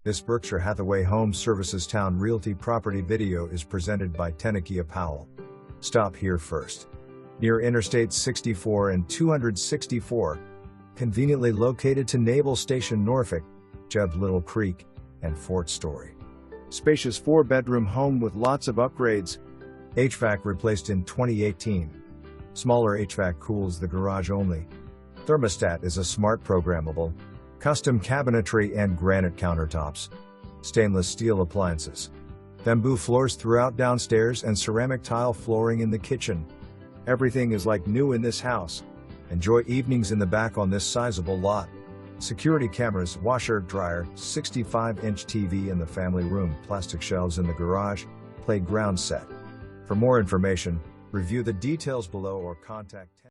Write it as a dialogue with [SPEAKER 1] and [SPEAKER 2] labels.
[SPEAKER 1] This Berkshire Hathaway HomeServices Towne Realty property video is presented by Tenakia Powell. Stop here first. Near Interstates 64 and 264, conveniently located to Naval Station Norfolk, JEB Little Creek, and Fort Story. Spacious 4-bedroom home with lots of upgrades. HVAC replaced in 2018. Smaller HVAC cools the garage only. Thermostat is a smart programmable. Custom cabinetry and granite countertops. Stainless steel appliances. Bamboo floors throughout downstairs and ceramic tile flooring in the kitchen. Everything is like new in this house. Enjoy evenings in the back on this sizable lot. Security cameras, washer, dryer, 65-inch TV in the family room, plastic shelves in the garage, playground set. For more information, review the details below or contact